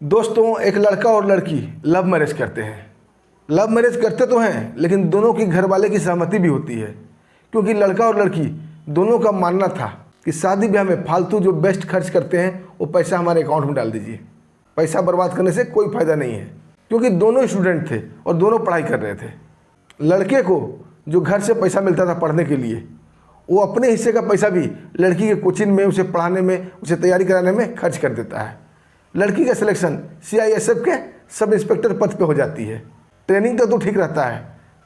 दोस्तों, एक लड़का और लड़की लव मैरिज करते हैं। लव मैरिज करते तो हैं, लेकिन दोनों की घर वाले की सहमति भी होती है, क्योंकि लड़का और लड़की दोनों का मानना था कि शादी ब्याह में फालतू जो बेस्ट खर्च करते हैं वो पैसा हमारे अकाउंट में डाल दीजिए। पैसा बर्बाद करने से कोई फ़ायदा नहीं है, क्योंकि दोनों स्टूडेंट थे और दोनों पढ़ाई कर रहे थे। लड़के को जो घर से पैसा मिलता था पढ़ने के लिए, वो अपने हिस्से का पैसा भी लड़की के कोचिंग में, उसे पढ़ाने में, उसे तैयारी कराने में खर्च कर देता है। लड़की का सिलेक्शन CISF के सब इंस्पेक्टर पद पे हो जाती है। ट्रेनिंग तो ठीक रहता है,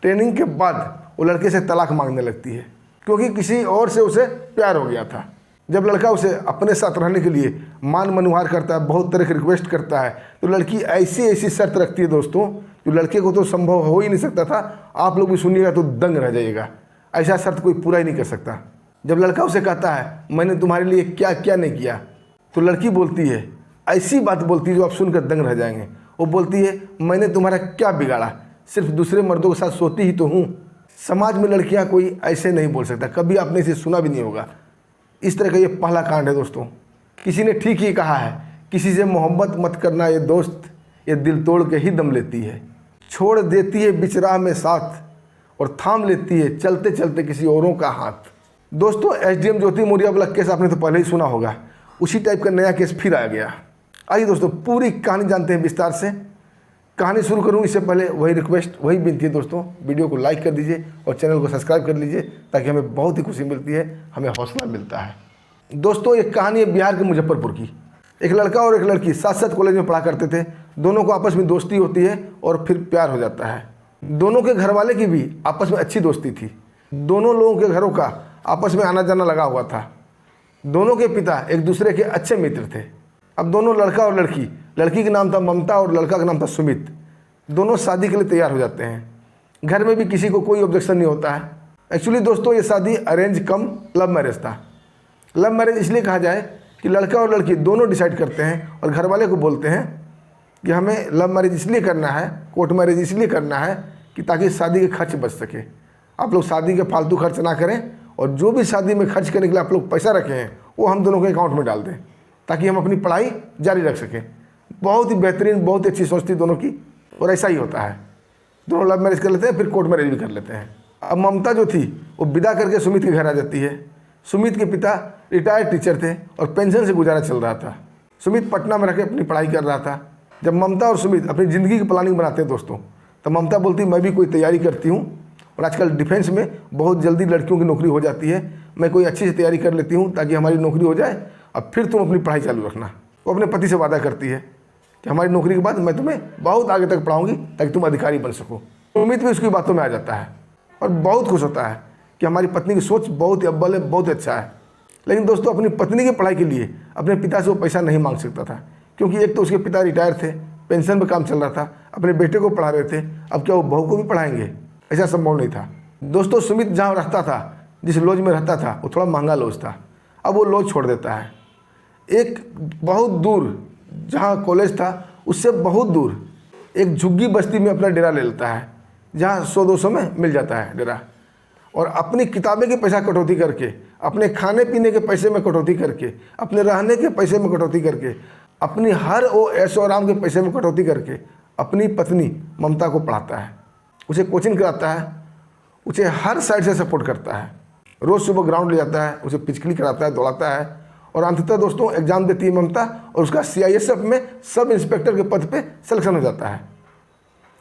ट्रेनिंग के बाद वो लड़के से तलाक मांगने लगती है, क्योंकि किसी और से उसे प्यार हो गया था। जब लड़का उसे अपने साथ रहने के लिए मान मनुहार करता है, बहुत तरह की रिक्वेस्ट करता है, तो लड़की ऐसी ऐसी शर्त रखती है दोस्तों, जो लड़के को तो संभव हो ही नहीं सकता था। आप लोग भी सुनिएगा तो दंग रह जाइएगा। ऐसा शर्त कोई पूरा ही नहीं कर सकता। जब लड़का उसे कहता है मैंने तुम्हारे लिए क्या क्या नहीं किया, तो लड़की बोलती है, ऐसी बात बोलती है जो आप सुनकर दंग रह जाएंगे। वो बोलती है मैंने तुम्हारा क्या बिगाड़ा, सिर्फ दूसरे मर्दों के साथ सोती ही तो हूँ। समाज में लड़कियाँ कोई ऐसे नहीं बोल सकता, कभी आपने इसे सुना भी नहीं होगा। इस तरह का ये पहला कांड है दोस्तों। किसी ने ठीक ही कहा है, किसी से मोहब्बत मत करना ये दोस्त, ये दिल तोड़ के ही दम लेती है। छोड़ देती है बीच राह में साथ और थाम लेती है चलते चलते किसी औरों का हाथ। दोस्तों, SDM ज्योति मौर्य वाला केस आपने तो पहले ही सुना होगा, उसी टाइप का नया केस फिर आ गया। आइए दोस्तों, पूरी कहानी जानते हैं विस्तार से। कहानी शुरू करूँ इससे पहले वही रिक्वेस्ट, वही विनती है दोस्तों, वीडियो को लाइक कर दीजिए और चैनल को सब्सक्राइब कर लीजिए, ताकि हमें बहुत ही खुशी मिलती है, हमें हौसला मिलता है। दोस्तों, ये कहानी है बिहार के मुजफ्फरपुर की। एक लड़का और एक लड़की साथ साथ कॉलेज में पढ़ा करते थे। दोनों को आपस में दोस्ती होती है और फिर प्यार हो जाता है। दोनों के घर वाले की भी आपस में अच्छी दोस्ती थी। दोनों लोगों के घरों का आपस में आना जाना लगा हुआ था। दोनों के पिता एक दूसरे के अच्छे मित्र थे। अब दोनों लड़का और लड़की का नाम था ममता और लड़का का नाम था सुमित, दोनों शादी के लिए तैयार हो जाते हैं। घर में भी किसी को कोई ऑब्जेक्शन नहीं होता है। एक्चुअली दोस्तों, ये शादी अरेंज कम लव मैरिज था। लव मैरिज इसलिए कहा जाए कि लड़का और लड़की दोनों डिसाइड करते हैं और घर वाले को बोलते हैं कि हमें लव मैरिज इसलिए करना है, कोर्ट मैरिज इसलिए करना है कि ताकि शादी के खर्च बच सके। आप लोग शादी के फालतू खर्च ना करें और जो भी शादी में खर्च करने के लिए आप लोग पैसा रखे हैं वो हम दोनों के अकाउंट में डाल दें, ताकि हम अपनी पढ़ाई जारी रख सकें। बहुत ही बेहतरीन, बहुत ही अच्छी सोच थी दोनों की, और ऐसा ही होता है। दोनों लव मैरिज कर लेते हैं, फिर कोर्ट मैरिज भी कर लेते हैं। अब ममता जो थी वो विदा करके सुमित के घर आ जाती है। सुमित के पिता रिटायर्ड टीचर थे और पेंशन से गुजारा चल रहा था। सुमित पटना में रह के अपनी पढ़ाई कर रहा था। जब ममता और सुमित अपनी ज़िंदगी की प्लानिंग बनाते हैं दोस्तों, तो ममता बोलती मैं भी कोई तैयारी करती हूँ, और आजकल डिफेंस में बहुत जल्दी लड़कियों की नौकरी हो जाती है, मैं कोई अच्छी से तैयारी कर लेती हूँ ताकि हमारी नौकरी हो जाए, अब फिर तुम अपनी पढ़ाई चालू रखना। वो अपने पति से वादा करती है कि हमारी नौकरी के बाद मैं तुम्हें बहुत आगे तक पढ़ाऊँगी ताकि तुम अधिकारी बन सको। सुमित भी उसकी बातों में आ जाता है और बहुत खुश होता है कि हमारी पत्नी की सोच बहुत ही अव्वल है, बहुत अच्छा है। लेकिन दोस्तों, अपनी पत्नी की पढ़ाई के लिए अपने पिता से वो पैसा नहीं मांग सकता था, क्योंकि एक तो उसके पिता रिटायर थे, पेंशन पर काम चल रहा था, अपने बेटे को पढ़ा रहे थे। अब क्या वो बहू को भी पढ़ाएंगे? ऐसा संभव नहीं था। दोस्तों, सुमित जहाँ रहता था, जिस लॉज में रहता था, वो थोड़ा महंगा लॉज था। अब वो लॉज छोड़ देता है। एक बहुत दूर जहाँ कॉलेज था उससे बहुत दूर एक झुग्गी बस्ती में अपना डेरा ले लेता है, जहाँ 100-200 में मिल जाता है डेरा। और अपनी किताबें के पैसा कटौती करके, अपने खाने पीने के पैसे में कटौती करके, अपने रहने के पैसे में कटौती करके, अपनी हर वो ऐशो आराम के पैसे में कटौती करके अपनी पत्नी ममता को पढ़ाता है, उसे कोचिंग कराता है, उसे हर साइड से सपोर्ट करता है। रोज़ सुबह ग्राउंड ले जाता है, उसे पिचकली कराता है, दौड़ाता है, और अंततः दोस्तों एग्जाम देती है ममता और उसका CISF में सब इंस्पेक्टर के पद पे सिलेक्शन हो जाता है।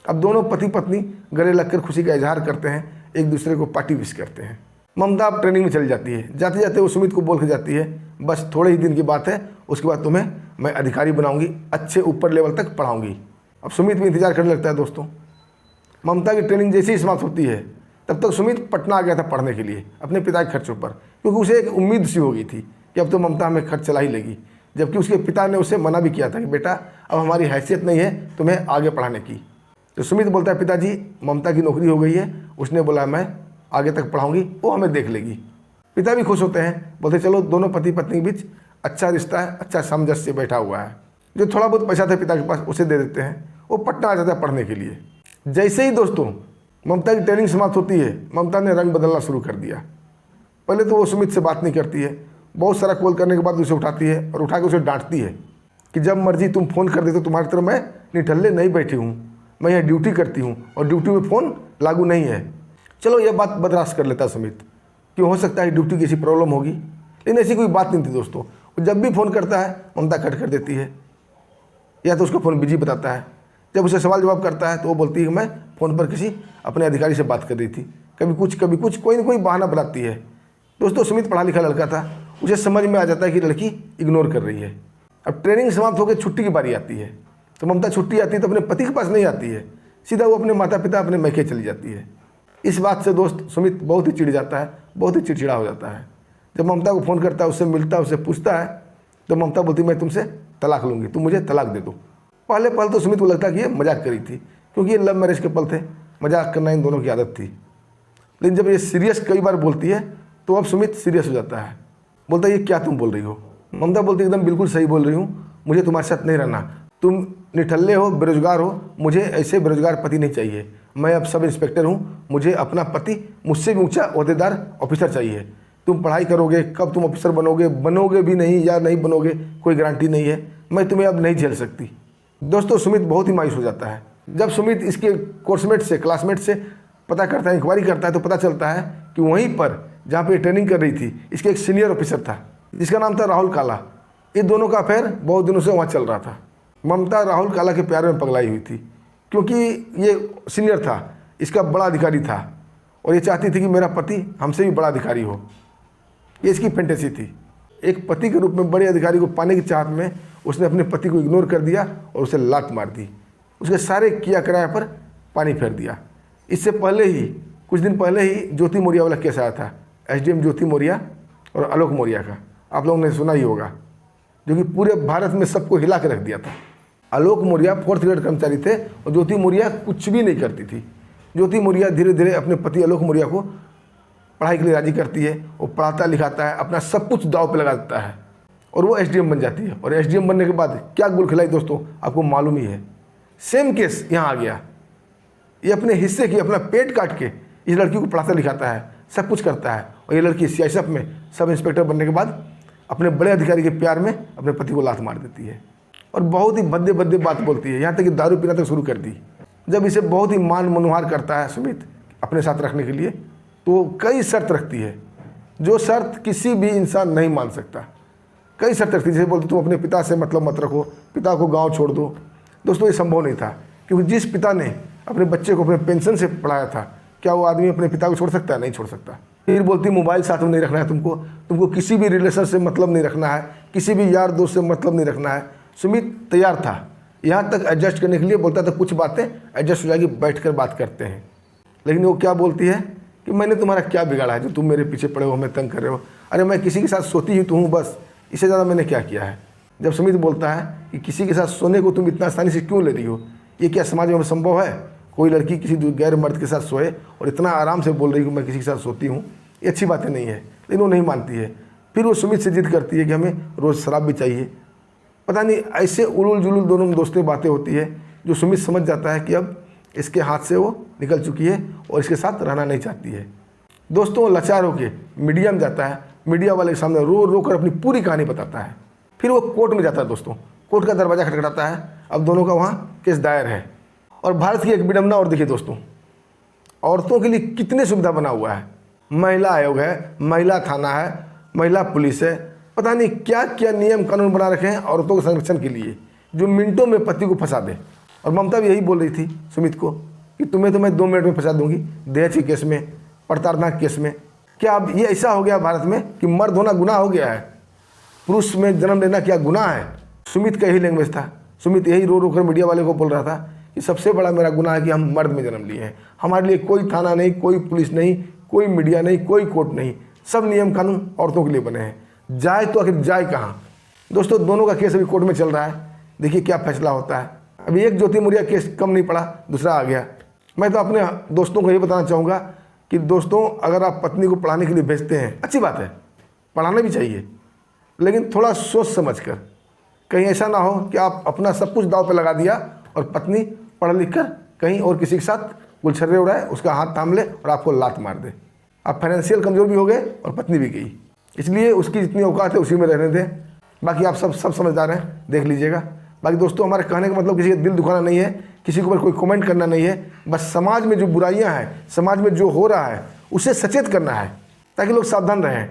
अब दोनों पति पत्नी गले लगकर खुशी का इजहार करते हैं, एक दूसरे को पार्टी विश करते हैं। ममता अब ट्रेनिंग में चली जाती है। जाते जाते वो सुमित को बोल के जाती है, बस थोड़े ही दिन की बात है, उसके बाद तुम्हें मैं अधिकारी बनाऊंगी, अच्छे ऊपर लेवल तक पढ़ाऊंगी। अब सुमित भी इंतजार करने लगता है दोस्तों। ममता की ट्रेनिंग जैसे ही समाप्त होती है, तब तक सुमित पटना आ गया था पढ़ने के लिए अपने पिता के खर्चों पर, क्योंकि उसे एक उम्मीद सी हो गई थी कि अब तो ममता हमें खर्च चला ही लेगी। जबकि उसके पिता ने उसे मना भी किया था कि बेटा अब हमारी हैसियत नहीं है तुम्हें आगे पढ़ाने की। तो सुमित बोलता है पिताजी ममता की नौकरी हो गई है, उसने बोला मैं आगे तक पढ़ाऊंगी, वो हमें देख लेगी। पिता भी खुश होते हैं, बोलते चलो दोनों पति पत्नी के बीच अच्छा रिश्ता है, अच्छा सामंजस्य बैठा हुआ है। जो थोड़ा बहुत पैसा था पिता के पास उसे दे देते हैं, वो पटना आ जाता है पढ़ने के लिए। जैसे ही दोस्तों ममता की ट्रेनिंग समाप्त होती है, ममता ने रंग बदलना शुरू कर दिया। पहले तो वो सुमित से बात नहीं करती है, बहुत सारा कॉल करने के बाद उसे उठाती है और उठा के उसे डांटती है कि जब मर्जी तुम फ़ोन कर दे तो तुम्हारी तरह मैं निठल्ले नहीं बैठी हूँ, मैं यहाँ ड्यूटी करती हूँ और ड्यूटी में फ़ोन लागू नहीं है। चलो यह बात बर्दाश्त कर लेता सुमित कि हो सकता है ड्यूटी की ऐसी प्रॉब्लम होगी, लेकिन ऐसी कोई बात नहीं थी दोस्तों। जब भी फ़ोन करता है ममता कट कर देती है, या तो उसका फ़ोन बिजी बताता है। जब उसे सवाल जवाब करता है तो वो बोलती है कि मैं फ़ोन पर किसी अपने अधिकारी से बात कर रही थी। कभी कुछ कोई ना कोई बहाना बनाती है। दोस्तों सुमित पढ़ा लिखा लड़का था, उसे समझ में आ जाता है कि लड़की इग्नोर कर रही है। अब ट्रेनिंग समाप्त होकर छुट्टी की बारी आती है तो ममता छुट्टी आती है तो अपने पति के पास नहीं आती है, सीधा वो अपने माता पिता अपने मैके चली जाती है। इस बात से दोस्त सुमित बहुत ही चिढ़ जाता है, बहुत ही चिड़चिड़ा हो जाता है। जब ममता को फ़ोन करता है, उससे मिलता है, उससे पूछता है तो ममता बोलती मैं तुमसे तलाक लूँगी, तुम मुझे तलाक दे दो। पहले पल तो सुमित को लगता कि ये मजाक करी थी, क्योंकि ये लव मैरिज के पल थे, मजाक करना इन दोनों की आदत थी। लेकिन जब ये सीरियस कई बार बोलती है तो अब सुमित सीरियस हो जाता है। बोलता है ये क्या तुम बोल रही हो? ममता बोलती एकदम बिल्कुल सही बोल रही हूँ, मुझे तुम्हारे साथ नहीं रहना, तुम निठल्ले हो, बेरोजगार हो, मुझे ऐसे बेरोजगार पति नहीं चाहिए। मैं अब सब इंस्पेक्टर हूँ, मुझे अपना पति मुझसे भी ऊंचा ओहदेदार ऑफिसर चाहिए। तुम पढ़ाई करोगे, कब तुम ऑफिसर बनोगे भी नहीं या नहीं बनोगे कोई गारंटी नहीं है, मैं तुम्हें अब नहीं झेल सकती। दोस्तों सुमित बहुत ही मायूस हो जाता है। जब सुमित इसके कोर्समेट से, क्लासमेट से पता करता है, इंक्वायरी करता है तो पता चलता है कि वहीं पर जहाँ पे ट्रेनिंग कर रही थी इसके एक सीनियर ऑफिसर था जिसका नाम था राहुल काला। ये दोनों का अफेयर बहुत दिनों से वहाँ चल रहा था। ममता राहुल काला के प्यार में पगलाई हुई थी, क्योंकि ये सीनियर था, इसका बड़ा अधिकारी था और ये चाहती थी कि मेरा पति हमसे भी बड़ा अधिकारी हो। ये इसकी फैंटेसी थी। एक पति के रूप में बड़े अधिकारी को पाने की चाहत में उसने अपने पति को इग्नोर कर दिया और उसे लात मार दी, उसके सारे किया कराया पर पानी फेर दिया। इससे पहले ही, कुछ दिन पहले ही ज्योति मौर्या वाला केस आया था, एसडीएम ज्योति मौर्या और आलोक मौर्या का, आप लोगों ने सुना ही होगा, जो कि पूरे भारत में सबको हिला के रख दिया था। आलोक मौर्या 4th ग्रेड कर्मचारी थे और ज्योति मौर्या कुछ भी नहीं करती थी। ज्योति मौर्या धीरे धीरे अपने पति आलोक मौर्या को पढ़ाई के लिए राजी करती है, वो पढ़ाता लिखाता है, अपना सब कुछ दाव पे लगा देता है और वो एसडीएम बन जाती है। और एसडीएम बनने के बाद क्या गुल खिलाई दोस्तों, आपको मालूम ही है। सेम केस यहाँ आ गया। ये अपने हिस्से की अपना पेट काट के इस लड़की को पढ़ाता लिखाता है, सब कुछ करता है, और ये लड़की सीआईएसएफ में सब इंस्पेक्टर बनने के बाद अपने बड़े अधिकारी के प्यार में अपने पति को लात मार देती है और बहुत ही भद्दे भद्दे बात बोलती है, यहाँ तक कि दारू पीना तक शुरू कर दी। जब इसे बहुत ही मान मनोहार करता है सुमित अपने साथ रखने के लिए, तो कई शर्त रखती है, जो शर्त किसी भी इंसान नहीं मान सकता। कई शर्त रखती है, जैसे बोलते तुम अपने पिता से मतलब मत रखो, पिता को गाँव छोड़ दो। दोस्तों ये संभव नहीं था, क्योंकि जिस पिता ने अपने बच्चे को अपने पेंशन से पढ़ाया था, क्या वो आदमी अपने पिता को छोड़ सकता है? नहीं छोड़ सकता। फिर बोलती मोबाइल साथ में नहीं रखना है, तुमको किसी भी रिलेशन से मतलब नहीं रखना है, किसी भी यार दोस्त से मतलब नहीं रखना है। सुमित तैयार था, यहाँ तक एडजस्ट करने के लिए, बोलता था कुछ बातें एडजस्ट हो जाएगी, बैठ कर बात करते हैं। लेकिन वो क्या बोलती है कि मैंने तुम्हारा क्या बिगाड़ा है जो तुम मेरे पीछे पड़े हो, हमें तंग कर रहे हो? अरे मैं किसी के साथ सोती ही तो हूँ बस, इससे ज़्यादा मैंने क्या किया है? जब सुमित बोलता है कि किसी के साथ सोने को तुम इतना आसानी से क्यों ले रही हो, ये क्या समाज में संभव है? कोई लड़की किसी गैर मर्द के साथ सोए और इतना आराम से बोल रही है कि मैं किसी के साथ सोती हूँ, ये अच्छी बातें नहीं है। लेकिन वो नहीं मानती है। फिर वो सुमित से जिद करती है कि हमें रोज़ शराब भी चाहिए। पता नहीं ऐसे उलूल जुलूल दोनों दोस्तों बातें होती है, जो सुमित समझ जाता है कि अब इसके हाथ से वो निकल चुकी है और इसके साथ रहना नहीं चाहती है। दोस्तों लाचार होकर मीडिया में जाता है, मीडिया वाले के सामने रो रो कर अपनी पूरी कहानी बताता है। फिर वो कोर्ट में जाता है दोस्तों, कोर्ट का दरवाज़ा खटखटाता है। अब दोनों का वहाँ केस दायर है। और भारत की एक विडंबना और देखिए दोस्तों, औरतों के लिए कितने सुविधा बना हुआ है। महिला आयोग है, महिला थाना है, महिला पुलिस है, पता नहीं क्या क्या नियम कानून बना रखे हैं औरतों के संरक्षण के लिए, जो मिनटों में पति को फंसा दे। और ममता भी यही बोल रही थी सुमित को कि तुम्हें तो मैं 2 मिनट में फंसा दूंगी, दहेज के केस में, प्रताड़ना के केस में। क्या अब ये ऐसा हो गया भारत में कि मर्द होना गुनाह हो गया है? पुरुष में जन्म लेना क्या गुनाह है? सुमित का यही लैंग्वेज था। सुमित यही रो रो कर मीडिया वाले को बोल रहा था कि सबसे बड़ा मेरा गुनाह है कि हम मर्द में जन्म लिए हैं। हमारे लिए कोई थाना नहीं, कोई पुलिस नहीं, कोई मीडिया नहीं, कोई कोर्ट नहीं, सब नियम कानून औरतों के लिए बने हैं। जाए तो आखिर जाए कहाँ? दोस्तों दोनों का केस अभी कोर्ट में चल रहा है, देखिए क्या फैसला होता है। अभी एक ज्योति मौर्या केस कम नहीं पड़ा, दूसरा आ गया। मैं तो अपने दोस्तों को ये बताना चाहूँगा कि दोस्तों अगर आप पत्नी को पढ़ाने के लिए भेजते हैं, अच्छी बात है, पढ़ाना भी चाहिए, लेकिन थोड़ा सोच समझ कर। कहीं ऐसा ना हो कि आप अपना सब कुछ दाव पे लगा दिया और पत्नी पढ़ लिख कर कहीं और किसी के साथ गुलछर्रे उड़ाए, उसका हाथ थाम ले और आपको लात मार दे। आप फाइनेंशियल कमज़ोर भी हो गए और पत्नी भी गई। इसलिए उसकी जितनी औकात है उसी में रहने दें। बाकी आप सब समझदार हैं, देख लीजिएगा। बाकी दोस्तों हमारे कहने का मतलब किसी का दिल दुखाना नहीं है, किसी के ऊपर कोई कमेंट करना नहीं है, बस समाज में जो बुराइयां हैं, समाज में जो हो रहा है उसे सचेत करना है ताकि लोग सावधान रहें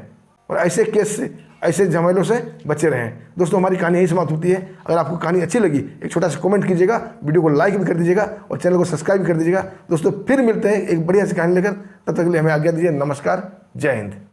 और ऐसे केस से, ऐसे झमेलों से बचे रहें। दोस्तों हमारी कहानी यही समाप्त होती है। अगर आपको कहानी अच्छी लगी एक छोटा सा कमेंट कीजिएगा, वीडियो को लाइक भी कर दीजिएगा और चैनल को सब्सक्राइब भी कर दीजिएगा। दोस्तों फिर मिलते हैं एक बढ़िया सी कहानी लेकर, तब तक के लिए हमें आज्ञा दीजिए। नमस्कार, जय हिंद।